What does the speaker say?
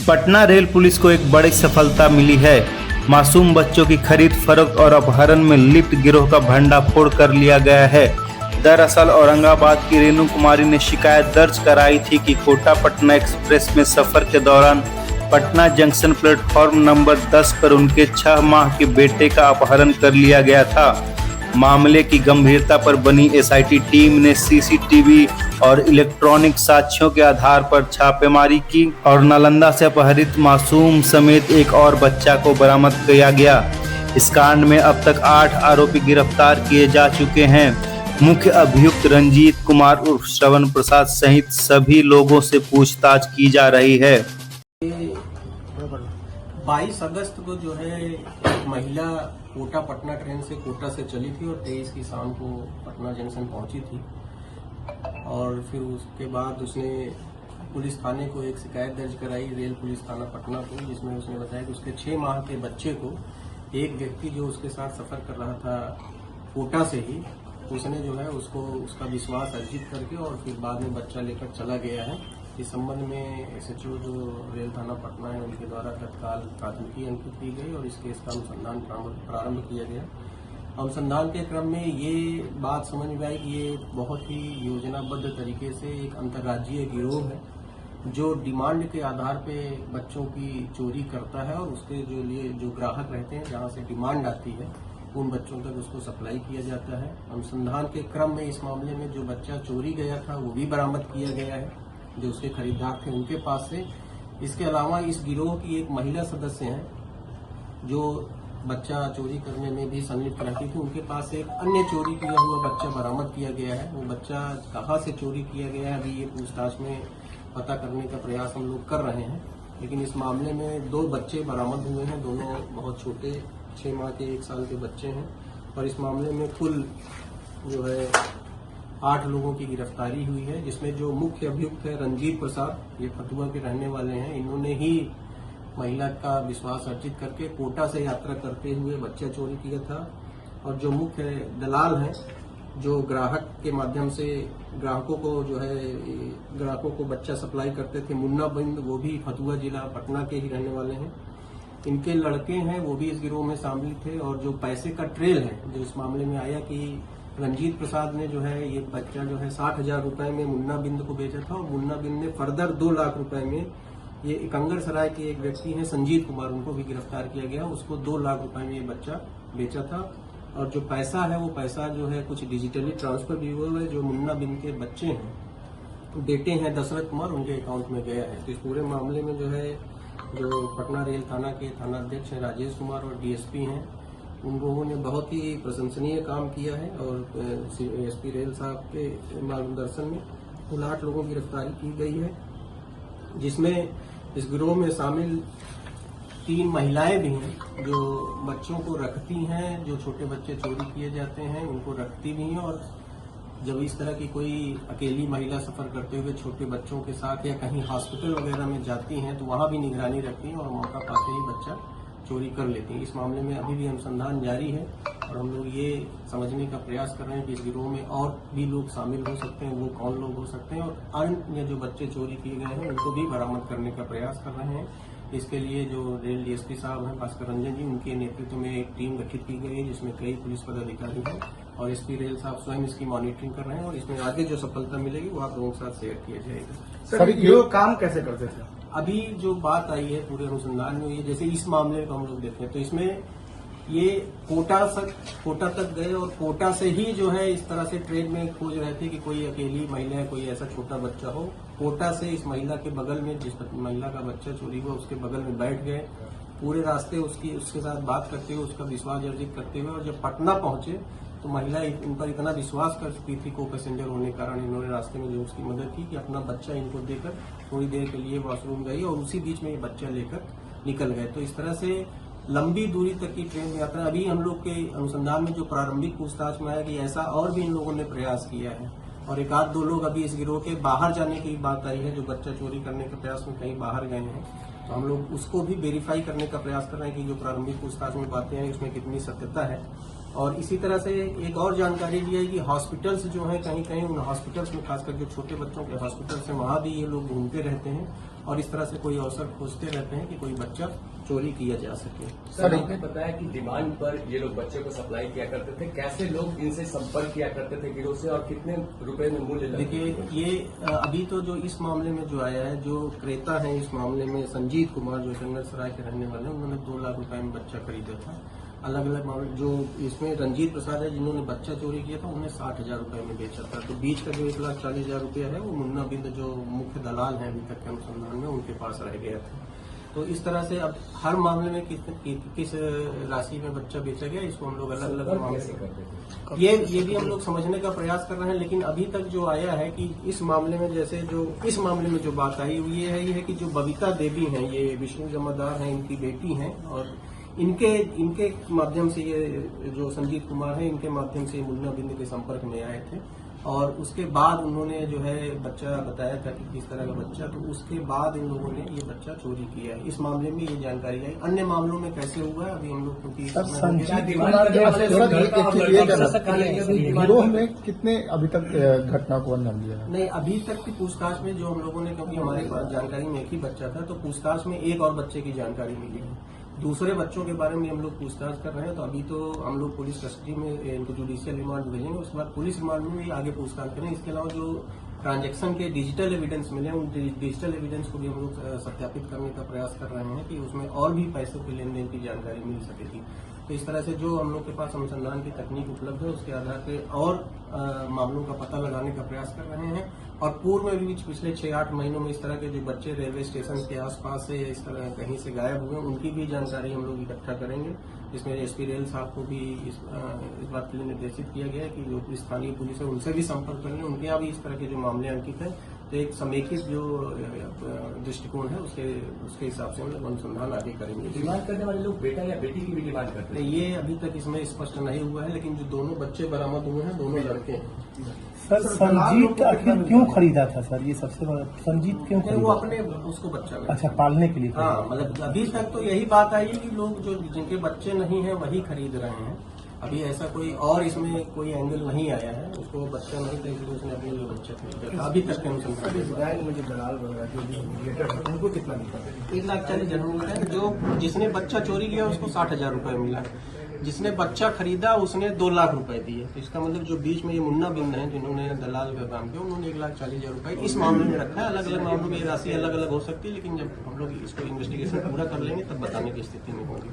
Patna rail police को एक बड़ी सफलता मिली है। मासूम बच्चों की खरीद फरोख्त और अपहरण में लिप्त गिरोह का भंडाफोड़ कर लिया गया है। दरअसल औरंगाबाद की रेणु कुमारी ने शिकायत दर्ज कराई थी कि कोटा पटना एक्सप्रेस में सफर के दौरान पटना जंक्शन प्लेटफॉर्म नंबर 10 पर उनके 6 माह के बेटे का अपहरण कर लिया गया था। मामले की गंभीरता पर बनी एसआईटी टीम ने सीसीटीवी और इलेक्ट्रॉनिक साक्ष्यों के आधार पर छापेमारी की और नालंदा से अपहरित मासूम समेत एक और बच्चा को बरामद किया गया। इस कांड में अब तक 8 आरोपी गिरफ्तार किए जा चुके हैं। मुख्य अभियुक्त रंजीत कुमार उर्फ श्रवण प्रसाद सहित सभी लोगों से पूछताछ की जा रही है। 22 अगस्त को जो है एक महिला कोटा पटना ट्रेन से कोटा से चली थी और 23 की शाम को पटना जंक्शन पहुंची थी और फिर उसके बाद उसने पुलिस थाने को एक शिकायत दर्ज कराई, रेल पुलिस थाना पटना को, जिसमें उसने बताया कि उसके 6 माह के बच्चे को एक व्यक्ति जो उसके साथ सफर कर रहा था कोटा से ही, उसने जो है उसको उसका विश्वास अर्जित करके और फिर बाद में बच्चा लेकर चला गया है। इस संबंध में एसएचओ जो रेल थाना पटना है उनके द्वारा तत्काल प्राथमिकी अंकित की गई और इस केस का अनुसंधान प्रारंभ किया गया। अनुसंधान के क्रम में ये बात समझ में आई कि ये बहुत ही योजनाबद्ध तरीके से एक अंतर्राज्यीय गिरोह है जो डिमांड के आधार पे बच्चों की चोरी करता है और उसके जो लिए जो ग्राहक रहते हैं जहां से डिमांड आती है उन बच्चों तक उसको सप्लाई किया जाता है। अनुसंधान के क्रम में इस मामले में जो बच्चा चोरी गया था वो भी बरामद किया गया है, जो उसके खरीदार थे उनके पास से। इसके अलावा इस गिरोह की एक महिला सदस्य हैं जो बच्चा चोरी करने में भी संलिप्त रहती थी, उनके पास एक अन्य चोरी किया हुआ बच्चा बरामद किया गया है। वो बच्चा कहाँ से चोरी किया गया है अभी ये पूछताछ में पता करने का प्रयास हम लोग कर रहे हैं। लेकिन इस मामले में 2 बच्चे बरामद हुए हैं, दोनों बहुत छोटे 6 माह के 1 साल के बच्चे हैं और इस मामले में कुल जो है 8 लोगों की गिरफ्तारी हुई है, जिसमें जो मुख्य अभियुक्त है रंजीत प्रसाद, ये फतुहा के रहने वाले हैं। इन्होंने ही महिला का विश्वास अर्जित करके कोटा से यात्रा करते हुए बच्चा चोरी किया था और जो मुख्य दलाल हैं जो ग्राहक के माध्यम से ग्राहकों को जो है ग्राहकों को बच्चा सप्लाई करते थे, मुन्ना बिंद, वो भी फतुहा जिला पटना के ही रहने वाले हैं। इनके लड़के हैं वो भी इस गिरोह में शामिल थे और जो पैसे का ट्रेल है जो इस मामले में आया कि रंजीत प्रसाद ने जो है ये बच्चा जो है 60,000 रुपए में मुन्ना बिंद को बेचा था और मुन्ना बिंद ने फर्दर 2 लाख रुपए में ये कंगर सराय के एक व्यक्ति हैं संजीत कुमार, उनको भी गिरफ्तार किया गया, उसको 2 लाख रुपए में ये बच्चा बेचा था। और जो पैसा है वो पैसा जो है कुछ डिजिटली ट्रांसफर भी हुआ है, जो मुन्ना बिंद के बच्चे हैं बेटे हैं दशरथ कुमार, उनके अकाउंट में गया है। तो इस पूरे मामले में जो है जो पटना रेल थाना के थानाध्यक्ष हैं राजेश कुमार और डीएसपी हैं, उन लोगों ने बहुत ही प्रशंसनीय काम किया है और एसपी रेल साहब के मार्गदर्शन में कुल 8 लोगों की गिरफ्तारी की गई है, जिसमें इस गिरोह में शामिल 3 महिलाएं भी हैं जो बच्चों को रखती हैं, जो छोटे बच्चे चोरी किए जाते हैं उनको रखती भी हैं और जब इस तरह की कोई अकेली महिला सफर करते हुए छोटे बच्चों के साथ या कहीं हॉस्पिटल वगैरह में जाती हैं तो वहां भी निगरानी रखती हैं और मौका पाते ही बच्चा चोरी कर लेती हैं। इस मामले में अभी भी अनुसंधान जारी है और हम लोग ये समझने का प्रयास कर रहे हैं कि इस गिरोह में और भी लोग शामिल हो सकते हैं, वो कौन लोग हो सकते हैं और अन्य जो बच्चे चोरी किए गए हैं उनको भी बरामद करने का प्रयास कर रहे हैं। इसके लिए जो रेल डीएसपी साहब हैं भास्कर रंजन जी, उनके नेतृत्व में एक टीम गठित की गई है जिसमें कई पुलिस पदाधिकारी हैं और एसपी रेल साहब स्वयं इसकी मॉनिटरिंग कर रहे हैं और इसमें आगे जो सफलता मिलेगी वो आप लोगों के साथ शेयर किया जाएगा। सर ये काम कैसे करते थे? अभी जो बात आई है पूरे अनुसंधान में, ये जैसे इस मामले को हम लोग देखें तो इसमें ये कोटा तक गए और कोटा से ही जो है इस तरह से ट्रेन में खोज रहे थे कि कोई अकेली महिला, कोई ऐसा छोटा बच्चा हो। कोटा से इस महिला के बगल में जिस महिला का बच्चा चोरी हुआ उसके बगल में बैठ गए, पूरे रास्ते उसके साथ बात करते हुए उसका विश्वास अर्जित करते हुए और जब पटना पहुंचे तो महिला इन पर इतना विश्वास कर चुकी थी को पैसेंजर होने के कारण इन्होंने रास्ते में जो उसकी मदद की कि अपना बच्चा इनको देकर थोड़ी देर के लिए वॉशरूम गई और उसी बीच में ये बच्चा लेकर निकल गए। तो इस तरह से लंबी दूरी तक की ट्रेन यात्रा, अभी हम लोग के अनुसंधान में जो प्रारंभिक पूछताछ में आया कि ऐसा और भी इन लोगों ने प्रयास किया है और 1-2 लोग अभी इस गिरोह के बाहर जाने की बात आई है, जो बच्चा चोरी करने के प्रयास में कहीं बाहर गए हैं। तो हम लोग उसको भी वेरीफाई करने का प्रयास कर रहे हैं कि जो प्रारंभिक पूछताछ में बातें हैं उसमें कितनी सत्यता है। और इसी तरह से एक और जानकारी दी है कि हॉस्पिटल्स जो हैं कहीं कहीं उन हॉस्पिटल्स में खासकर जो छोटे बच्चों के हॉस्पिटल्स हैं वहां भी ये लोग घूमते रहते हैं और इस तरह से कोई अवसर खोजते रहते हैं कि कोई बच्चा चोरी किया जा सके। सर आपने बताया कि डिमांड पर ये लोग बच्चे को सप्लाई किया करते थे, कैसे लोग इनसे संपर्क किया करते थे गिरोह से और कितने रुपए में मूल्य? देखिए ये अभी तो जो इस मामले में जो आया है, जो क्रेता है इस मामले में संजीत कुमार जो जंगल सराय के रहने वाले हैं, उन्होंने 2 लाख रुपए में बच्चा खरीदा था। अलग अलग मामले जो इसमें रंजीत प्रसाद है जिन्होंने बच्चा चोरी किया था उन्हें 60,000 रुपए में बेचा था। तो बीच का जो 1,40,000 रुपया है वो मुन्ना बिंद जो मुख्य दलाल हैं अभी तक के अनुसंधान में उनके पास रह गया था। तो इस तरह से अब हर मामले में किस राशि में बच्चा बेचा गया इसको हम लोग अलग अलग मामले से करते हैं। ये भी हम लोग समझने का प्रयास कर रहे हैं, लेकिन अभी तक जो आया है कि इस मामले में जैसे जो इस मामले में जो बात आई हुई है कि जो बबीता देवी हैं ये विष्णु जमादार हैं, इनकी बेटी हैं और इनके माध्यम से ये जो संजीत कुमार है इनके माध्यम से मुन्ना बिंद के संपर्क में आए थे और उसके बाद उन्होंने जो है बच्चा बताया था कि किस तरह का बच्चा, तो उसके बाद इन लोगों ने ये बच्चा चोरी किया है। इस मामले में ये जानकारी आई। अन्य मामलों में कैसे हुआ है अभी हम लोग क्योंकि गिरोह में कितने अभी तक घटना को अंजाम दिया है? नहीं, अभी तक की पूछताछ में जो हम लोगों ने, क्योंकि हमारे पास जानकारी में एक ही बच्चा था, तो पूछताछ में एक और बच्चे की जानकारी मिली है। दूसरे बच्चों के बारे में हम लोग पूछताछ कर रहे हैं। तो अभी तो हम लोग पुलिस कस्टडी में इनको जुडिशियल रिमांड भेजेंगे, उसके बाद पुलिस रिमांड में भी आगे पूछताछ करें। इसके अलावा जो ट्रांजैक्शन के डिजिटल एविडेंस मिले उन डिजिटल एविडेंस को भी हम लोग सत्यापित करने का प्रयास कर रहे हैं कि उसमें और भी पैसों के लेन देन की जानकारी मिल सकेगी। तो इस तरह से जो हम लोग के पास अनुसंधान की तकनीक उपलब्ध है उसके आधार पर और मामलों का पता लगाने का प्रयास कर रहे हैं। और पूर्व में भी पिछले 6-8 महीनों में इस तरह के जो बच्चे रेलवे स्टेशन के आसपास से इस तरह कहीं से गायब हुए उनकी भी जानकारी हम लोग इकट्ठा करेंगे। इसमें एसपी रेल साहब को भी इस बात के लिए निर्देशित किया गया है कि जो स्थानीय पुलिस है उनसे भी संपर्क करेंगे, उनके यहाँ भी इस तरह के जो मामले अंकित है तो एक समेकित जो दृष्टिकोण है उसके हिसाब से हम लोग अनुसंधान आगे करेंगे। डिमांड करने वाले लोग बेटा या बेटी की भी डिमांड करते हैं? ये अभी तक इसमें स्पष्ट नहीं हुआ है, लेकिन जो दोनों बच्चे बरामद हुए हैं दोनों लड़के हैं। सर संजीत आखिर क्यों खरीदा था सर? ये सबसे बड़ा संजीत क्यों खरीदा? वो अपने उसको बच्चा में, अच्छा, पालने के लिए? हाँ, मतलब अभी तक तो यही बात आई है कि लोग जो जिनके बच्चे नहीं हैं वही खरीद रहे हैं। अभी ऐसा कोई और इसमें कोई एंगल नहीं आया है। उसको बच्चा नहीं था इसलिए उसने अपने लिए बच्चा खरीदा था। अभी तक के अनुसंधान में जो दलाल वगैरह जो मीडिएटर है उनको कितना मिलता है? 1,40,000 मिलता है। जो जिसने बच्चा चोरी किया उसको 60,000 रुपए मिला। जिसने बच्चा खरीदा उसने 2 लाख रुपए दिए। तो इसका मतलब जो बीच में ये मुन्ना बिंद है जिन्होंने दलाल का काम किया उन्होंने 1,40,000 रुपए इस मामले में रखा है। अलग अलग मामलों में राशि अलग अलग हो सकती है, लेकिन जब हम लोग इसको इन्वेस्टिगेशन पूरा कर लेंगे तब बताने की स्थिति में होंगे।